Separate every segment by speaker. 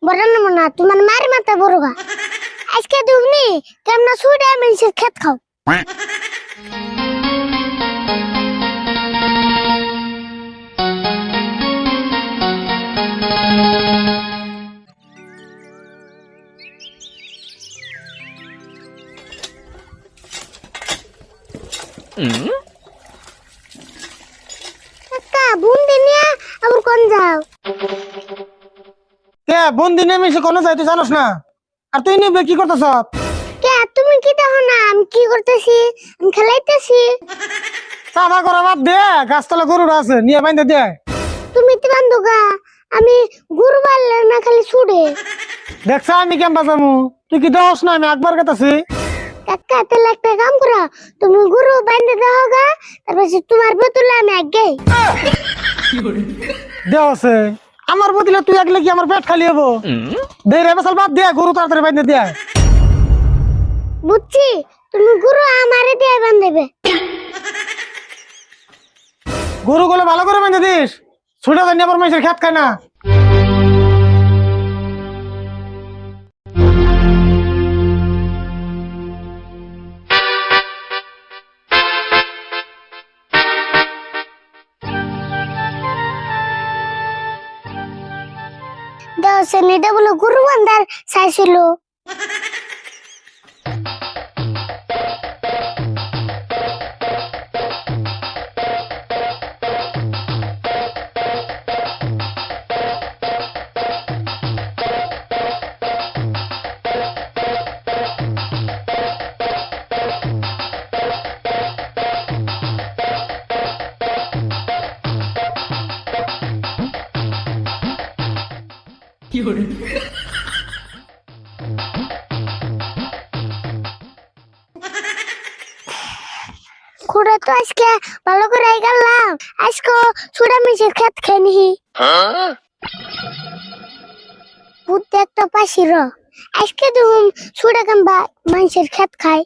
Speaker 1: বড় না তোমার মার মাথা বড়গা আজকে তুমি কেমন ছুড়ে মানুষের খেত খাও কাকা বুন্দি নিয়ে আবার কোন যাও
Speaker 2: কে বন্দি নেমে এসে কোনো যাই তুই জানোস না আর তুই নেবে কি করতেছ
Speaker 1: কে তুমি কি দেখো না আমি কি করতেছি আমি খেলাইতেছি
Speaker 2: চাপা করা বাদ দে গাছতলা গরুরা আছে নিয়ে বাইন্দে দে
Speaker 1: তুমি তো বান্ধুগা আমি গরু বাড়লে না খালি ছুড়ে
Speaker 2: দেখছা আমি কেম বাজামু তুই কি দেওস না আমি একবার কাটাছি
Speaker 1: কাকা তাহলে একটা কাম করো তুমি গরু বাঁধে দাও গা তারপর তোমার বোতলে আমি আগে
Speaker 2: দেও আছে আমার বদিলে তুই একলে কি আমার পেট খালি হবো দে রে বেসাল বাদ দে গরু তাড়াতাড়ি বাইন্দে দে
Speaker 1: বুঝছি তুমি গরু আমারে দিয়ে বাঁধবে
Speaker 2: গরু গুলো ভালো করে বাইন্দে দিস ছুটে জানি আবার মানুষের খেত খায় না
Speaker 1: দাও সেনিটা বলে গরু বান্ধার চাইছিল খুড়া তো আজকে ভালো করে গেলাম আজকে ছুড়া মিশের খেত খেনি বুদ্ধি একটা পাশির আজকে তুমি ছুড়া কাম্বা মানুষের খেত খায়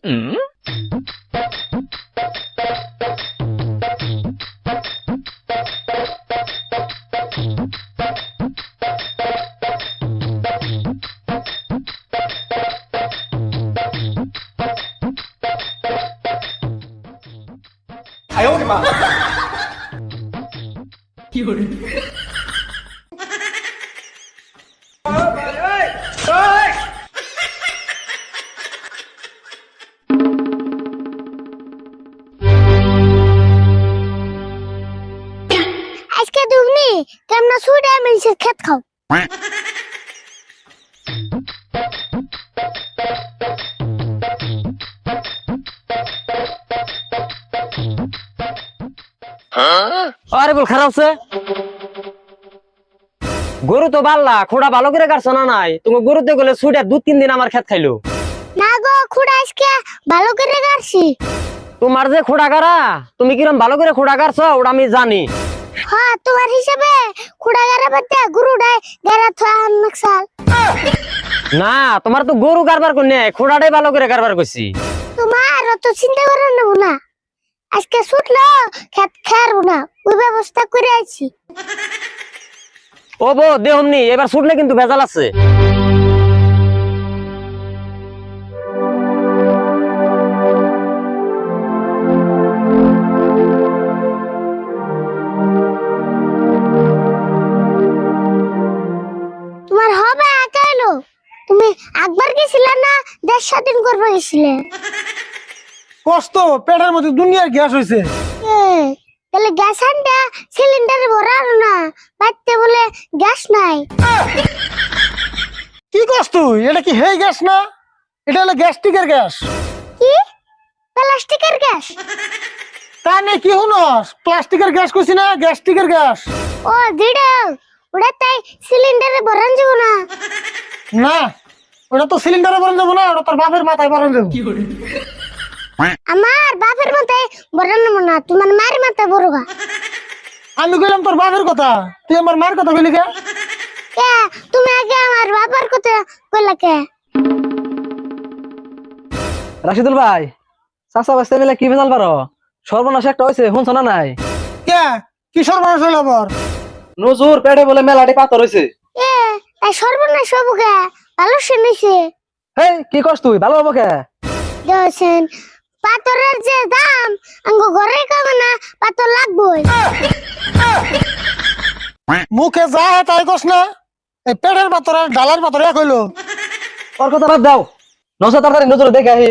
Speaker 1: আজকে তুমি কেমন ছুড়ে মানুষের খেত খাও
Speaker 3: আরে বল খারাপ আছে গরু তো বাল্লা খোড়া ভালো করে কাটছ না নাই তুমি গরুতে গেলে ছুটে 2-3 দিন আমার খেত খাইলো
Speaker 1: না গো খুড়া আজকে ভালো করে গাড়ছি
Speaker 3: তোমার যে খোড়া গাড়া তুমি কিরম ভালো করে খোড়া গাড়ছ ওটা আমি জানি
Speaker 1: হ্যাঁ তোমার হিসাবে খুড়া গাড়া বাদে গরুটাই গাড়া থা নকশাল
Speaker 3: না তোমার তো গরু গাড়বার কোনে খোড়াটাই ভালো করে গাড়বার কইছি
Speaker 1: তোমার অত চিন্তা করে নেব না আজকে ছুটলো খেত খারবো না ওই ব্যবস্থা করে আছি
Speaker 3: ও বো দেহমনি এবার ছুটলে কিন্তু ভেজাল আছে
Speaker 1: তোমার হবে একাইলো তুমি একবার গেছিলে না 10 দিন করবে গেছিলে
Speaker 2: কষ্ট পেটের মধ্যে দুনিয়ার গ্যাস হয়েছে
Speaker 1: তাহলে গ্যাস আনটা সিলিন্ডারে ভরার না বাইতে বলে গ্যাস নাই
Speaker 2: কি কষ্ট এটা কি হে গ্যাস না এটা হলো গ্যাস্ট্রিকের গ্যাস
Speaker 1: কি প্লাস্টিকের গ্যাস
Speaker 2: তা নেই কি হনস প্লাস্টিকের গ্যাস কইছি না গ্যাস্ট্রিকের গ্যাস
Speaker 1: ও দিড়া ওটা তাই সিলিন্ডারে ভরান যাব না
Speaker 2: না ওটা তো সিলিন্ডারে ভরন যাবো না ওটা তোর বাপের মাথায় ভরন যাবো
Speaker 1: আমার বাপের মাথায় ভরান না তোমার মার মাথায় বড়গা
Speaker 2: আমি কইলাম তোর বাপের কথা তুই আমার মার কথা কইলি কে
Speaker 1: কে তুমি আগে আমার বাবার কথা কইলা কে
Speaker 4: রাশিদুল ভাই চাচা বাস্তে মিলে কি ভেজাল পারো সর্বনাশ একটা হয়েছে শুনছ না নাই
Speaker 2: কে কি সর্বনাশ হইল আবার
Speaker 4: নজুর পেটে বলে মেলাটি পাথর হয়েছে
Speaker 1: এ এই সর্বনাশ হবুকে ভালো শুনেছে
Speaker 4: হেই কি করছ তুই ভালো হবো কে
Speaker 1: দেখছেন পাথরের যে দাম আঙ্গো ঘরে কামে না পাথর লাগবই
Speaker 2: মুখে যা তাই কস না এই পেটের পাথর আর ডালার পাথর এক হইলো
Speaker 4: ওর কথা বাদ দাও নসা তাড়াতাড়ি নজরে দেখে আহি